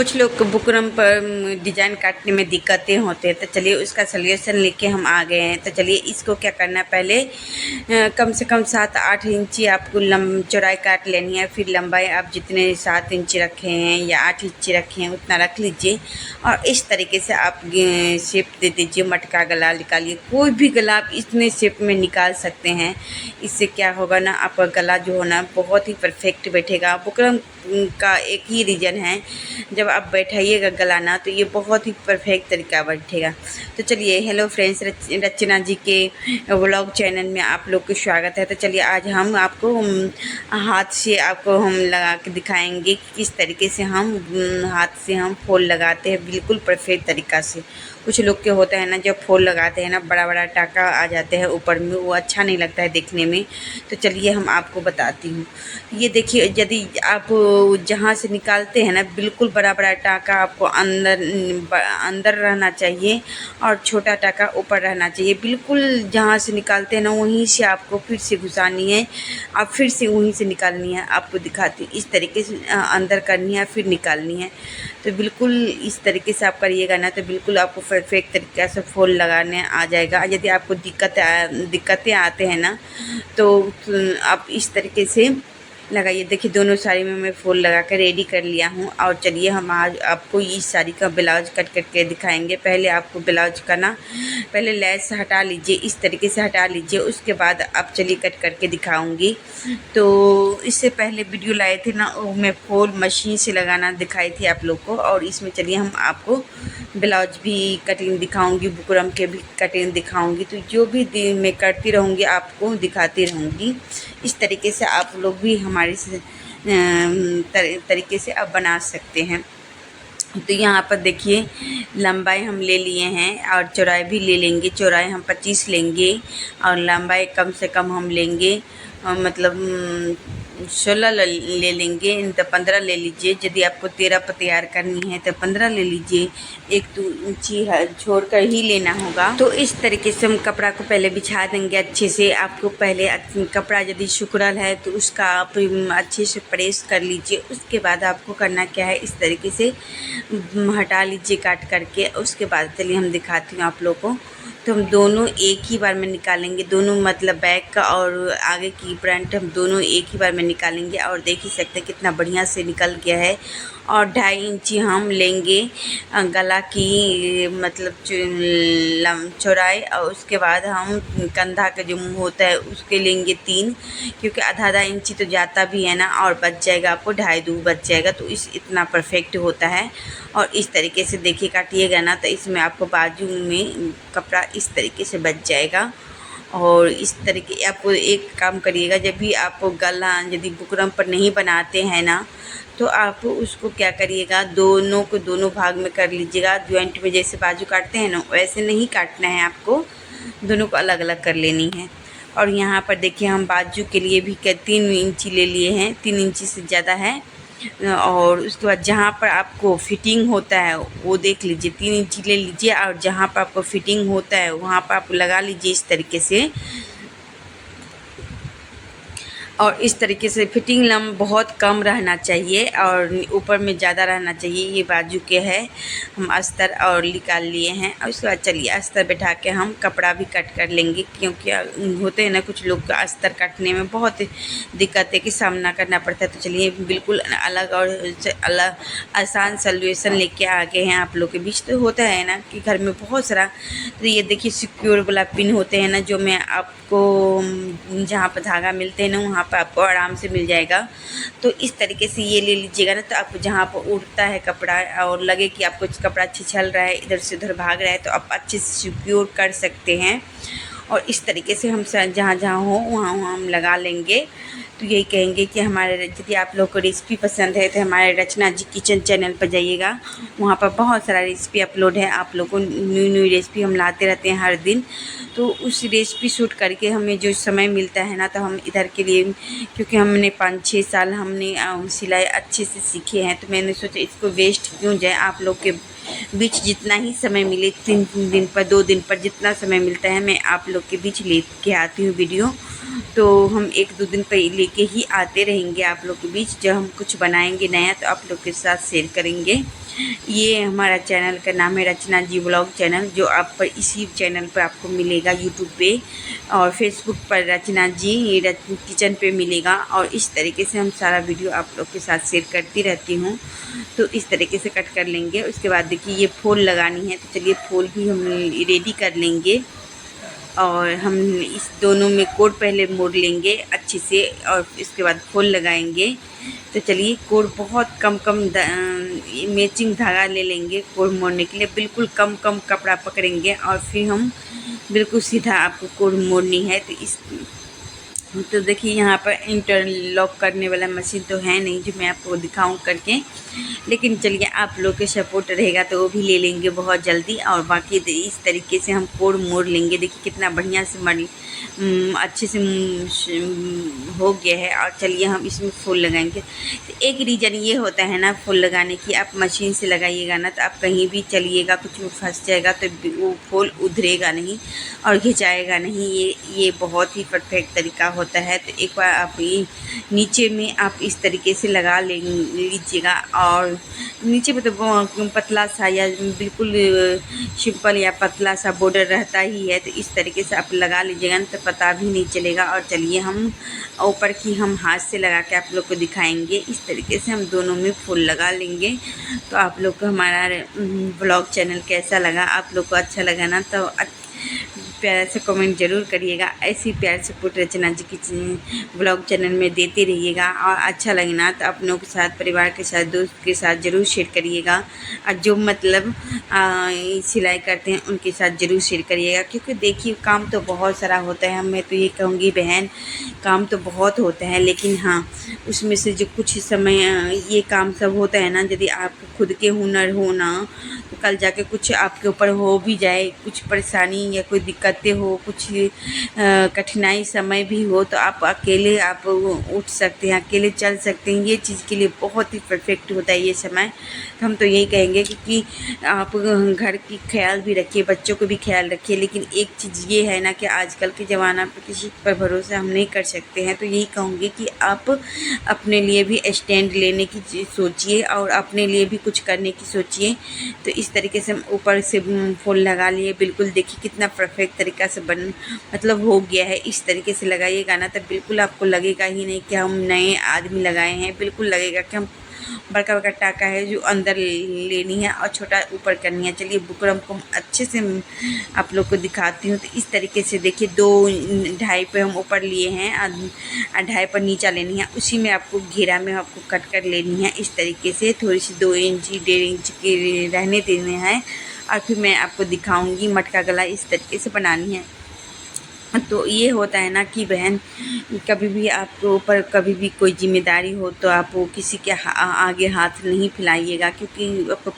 कुछ लोग को बुकरम पर डिज़ाइन काटने में दिक्कतें होते हैं, तो चलिए उसका सलूशन लेके हम आ गए हैं। तो चलिए इसको क्या करना है, पहले कम से कम 7-8 इंची आपको चौड़ाई काट लेनी है। फिर लंबाई आप जितने 7 इंची रखे हैं या 8 इंची रखे हैं उतना रख लीजिए और इस तरीके से आप शेप दे दीजिए। मटका गला निकालिए, कोई भी गला आप इतने शेप में निकाल सकते हैं। इससे क्या होगा ना, आपका गला जो हो ना बहुत ही परफेक्ट बैठेगा। बुकरम का एक ही रीज़न है, जब आप बैठाइएगा गला ना तो ये बहुत ही परफेक्ट तरीका बैठेगा। तो चलिए, हेलो फ्रेंड्स, रचना जी के व्लॉग चैनल में आप लोग को स्वागत है। तो चलिए आज हम आपको हाथ से आपको हम लगा के दिखाएंगे कि किस तरीके से हम हाथ से हम फूल लगाते हैं बिल्कुल परफेक्ट तरीक़ा से। कुछ लोग के होता है ना, जब फूल लगाते हैं ना बड़ा बड़ा टाका आ जाते हैं ऊपर में, वो अच्छा नहीं लगता है देखने में। तो चलिए हम आपको बताती हूँ। ये देखिए, यदि आप जहाँ से निकालते हैं ना बिल्कुल बड़ा बड़ा टाका आपको अंदर रहना चाहिए और छोटा टाका ऊपर रहना चाहिए। बिल्कुल जहाँ से निकालते हैं ना वहीं से आपको फिर से घुसानी है, आप फिर से वहीं से निकालनी है। आपको दिखाती इस तरीके से अंदर करनी है फिर निकालनी है। तो बिल्कुल इस तरीके से आप करिएगा ना तो बिल्कुल आपको परफेक्ट तरीक़े से फूल लगाने आ जाएगा। यदि आपको दिक्कतें आते हैं ना तो आप इस तरीके से लगाइए। देखिए, दोनों साड़ी में मैं फूल लगा कर रेडी कर लिया हूँ। और चलिए हम आज आपको इस साड़ी का ब्लाउज कट करके दिखाएंगे। पहले आपको ब्लाउज का ना पहले लेस हटा लीजिए, इस तरीके से हटा लीजिए, उसके बाद आप चलिए कट करके दिखाऊंगी। तो इससे पहले वीडियो लाए थे ना, वो मैं फूल मशीन से लगाना दिखाई थी आप लोग को। और इसमें चलिए हम आपको ब्लाउज भी कटिंग दिखाऊंगी, बुकरम के भी कटिंग दिखाऊंगी। तो जो भी मैं करती रहूँगी आपको दिखाती रहूँगी। इस तरीके से आप लोग भी हमारे तरीके से आप बना सकते हैं। तो यहाँ पर देखिए, लंबाई हम ले लिए हैं और चौड़ाई भी ले लेंगे। चौड़ाई हम 25 लेंगे और लंबाई कम से कम हम लेंगे मतलब 16 ले लेंगे, तो 15 ले लीजिए। यदि आपको 13 पर तैयार करनी है तो 15 ले लीजिए। 1-2 इंची छोड़कर ही लेना होगा। तो इस तरीके से हम कपड़ा को पहले बिछा देंगे अच्छे से। आपको पहले कपड़ा यदि सुखरल है तो उसका आप अच्छे से प्रेस कर लीजिए। उसके बाद आपको करना क्या है, इस तरीके से हटा लीजिए काट करके। उसके बाद चलिए हम दिखाती हूँ आप लोग को। तो हम दोनों एक ही बार में निकालेंगे, दोनों मतलब बैक का और आगे की फ्रंट हम दोनों एक ही बार में निकालेंगे। और देख ही सकते हैं कितना बढ़िया से निकल गया है। और 2.5 इंची हम लेंगे गला की मतलब चौड़ाई। और उसके बाद हम कंधा का जो मुँह होता है उसके लेंगे 3, क्योंकि आधा इंची तो जाता भी है ना, और बच जाएगा आपको 2.5 बच जाएगा। तो इतना परफेक्ट होता है। और इस तरीके से देखिए काटिएगा ना तो इसमें आपको बाजू में कपड़ा इस तरीके से बच जाएगा। और इस तरीके आपको एक काम करिएगा, जब भी आप गला यदि बुकरम पर नहीं बनाते हैं ना तो आप उसको क्या करिएगा, दोनों को दोनों भाग में कर लीजिएगा। जॉइंट में जैसे बाजू काटते हैं ना वैसे नहीं काटना है, आपको दोनों को अलग अलग कर लेनी है। और यहाँ पर देखिए हम बाजू के लिए भी 3 इंची ले लिए हैं, 3 इंची से ज़्यादा है। और उसके बाद जहाँ पर आपको फिटिंग होता है वो देख लीजिए, 3 इंची ले लीजिए। और जहाँ पर आपको फिटिंग होता है वहाँ पर आप लगा लीजिए इस तरीके से। और इस तरीके से फिटिंग बहुत कम रहना चाहिए और ऊपर में ज़्यादा रहना चाहिए। ये बाजू के है, हम अस्तर और निकाल लिए हैं। और उसके बाद चलिए अस्तर बैठा के हम कपड़ा भी कट कर लेंगे, क्योंकि होते हैं ना कुछ लोग का अस्तर काटने में बहुत दिक्कत है कि सामना करना पड़ता है। तो चलिए बिल्कुल अलग और अलग आसान सॉल्यूशन लेके आ गए हैं आप लोग के बीच। तो होता है ना कि घर में बहुत सारा, तो ये देखिए सिक्योर वाला पिन होते हैं ना, जो मैं आपको जहाँ पर धागा मिलते हैं ना वहाँ पर आपको आराम से मिल जाएगा। तो इस तरीके से ये ले लीजिएगा ना, तो आप जहाँ पर उड़ता है कपड़ा और लगे कि आपको कपड़ा छिछल रहा है, इधर से उधर भाग रहा है, तो आप अच्छे से सिक्योर कर सकते हैं। और इस तरीके से हम जहाँ जहाँ हो वहाँ वहाँ हम लगा लेंगे। तो यही कहेंगे कि हमारे यदि आप लोग को रेसिपी पसंद है तो हमारे रचना जी किचन चैनल पर जाइएगा, वहाँ पर बहुत सारा रेसिपी अपलोड है। आप लोगों को न्यू रेसिपी हम लाते रहते हैं हर दिन। तो उस रेसिपी शूट करके हमें जो समय मिलता है ना, तो हम इधर के लिए, क्योंकि हमने 5-6 साल हमने सिलाई अच्छे से सीखे हैं, तो मैंने सोचा इसको वेस्ट क्यों जाए। आप लोग के बीच जितना ही समय मिले, 3 दिन पर 2 दिन पर जितना समय मिलता है मैं आप लोग के बीच ले के आती हूँ वीडियो। तो हम 1-2 दिन पे लेके ही आते रहेंगे आप लोग के बीच। जब हम कुछ बनाएंगे नया तो आप लोग के साथ शेयर करेंगे। ये हमारा चैनल का नाम है रचना जी व्लॉग चैनल, जो आप पर इसी चैनल पर आपको मिलेगा यूट्यूब पे और फेसबुक पर रचना जी किचन पे मिलेगा। और इस तरीके से हम सारा वीडियो आप लोग के साथ शेयर करती रहती हूँ। तो इस तरीके से कट कर लेंगे। उसके बाद देखिए ये फूल लगानी है, तो चलिए फूल भी हम रेडी कर लेंगे। और हम इस दोनों में कोड पहले मोड़ लेंगे अच्छे से और इसके बाद फूल लगाएंगे। तो चलिए कोड बहुत कम मैचिंग धागा ले लेंगे कोड मोड़ने के लिए। बिल्कुल कम कपड़ा पकड़ेंगे और फिर हम बिल्कुल सीधा आपको कोड मोड़नी है। तो देखिए यहाँ पर इंटरलॉक करने वाला मशीन तो है नहीं जो मैं आपको दिखाऊं करके, लेकिन चलिए आप लोग के सपोर्ट रहेगा तो वो भी ले लेंगे बहुत जल्दी। और बाकी इस तरीके से हम कोड मोड़ लेंगे। देखिए कितना बढ़िया से अच्छे से हो गया है। और चलिए हम इसमें फूल लगाएंगे। तो एक रीज़न ये होता है ना फूल लगाने की, आप मशीन से लगाइएगा ना तो आप कहीं भी चलिएगा कुछ फंस जाएगा तो वो फूल उधरेगा नहीं और खिंचाएगा नहीं। ये बहुत ही परफेक्ट तरीका होता है। तो एक बार आप ये नीचे में आप इस तरीके से लगा लीजिएगा। और नीचे में तो पतला सा या बिल्कुल सिंपल या पतला सा बॉर्डर रहता ही है, तो इस तरीके से आप लगा लीजिएगा ना तो पता भी नहीं चलेगा। और चलिए हम ऊपर की हम हाथ से लगा के आप लोग को दिखाएंगे। इस तरीके से हम दोनों में फूल लगा लेंगे। तो आप लोग को हमारा ब्लॉग चैनल कैसा लगा, आप लोग को अच्छा लगा ना तो प्यार से कमेंट ज़रूर करिएगा। ऐसी प्यार सपोर्ट रचना जी की ब्लॉग चैनल में देते रहिएगा। और अच्छा लगे ना तो अपनों के साथ, परिवार के साथ, दोस्त के साथ ज़रूर शेयर करिएगा। और जो मतलब सिलाई करते हैं उनके साथ ज़रूर शेयर करिएगा। क्योंकि देखिए काम तो बहुत सारा होता है। मैं तो ये कहूँगी बहन, काम तो बहुत होता है, लेकिन हाँ उसमें से जो कुछ समय ये काम सब होता है ना, यदि आपको खुद के हुनर हो ना तो कल जाके कुछ आपके ऊपर हो भी जाए, कुछ परेशानी या कोई दिक्कतें हो, कुछ कठिनाई समय भी हो, तो आप अकेले आप उठ सकते हैं, अकेले चल सकते हैं। ये चीज़ के लिए बहुत ही परफेक्ट होता है ये समय। तो हम तो यही कहेंगे कि आप घर की ख्याल भी रखिए, बच्चों को भी ख्याल रखिए। लेकिन एक चीज़ ये है ना कि आजकल के ज़माना पर किसी पर भरोसा हम नहीं कर सकते हैं। तो यही कहूँगी कि आप अपने लिए भी स्टैंड लेने की सोचिए और अपने लिए भी कुछ करने की सोचिए। तो इस तरीके से हम ऊपर से फूल लगा लिए। बिल्कुल देखिए कितना परफेक्ट तरीका से मतलब हो गया है। इस तरीके से लगाइएगा ना तो बिल्कुल आपको लगेगा ही नहीं कि हम नए आदमी लगाए हैं। बिल्कुल लगेगा कि हम बड़का टाका है जो अंदर लेनी है और छोटा ऊपर करनी है। चलिए बुकरम को अच्छे से आप लोग को दिखाती हूँ। तो इस तरीके से देखिए 2.5 पे हम ऊपर लिए हैं और 2.5 पर नीचा लेनी है। उसी में आपको घेरा में आपको कट कर लेनी है। इस तरीके से थोड़ी सी 2 इंच 1.5 इंच के रहने देने हैं। और फिर मैं आपको दिखाऊंगी मटका गला इस तरीके से बनानी है। तो ये होता है ना कि बहन कभी भी आपके ऊपर कभी भी कोई जिम्मेदारी हो तो आप वो किसी के आगे हाथ नहीं फैलाइएगा, क्योंकि आपको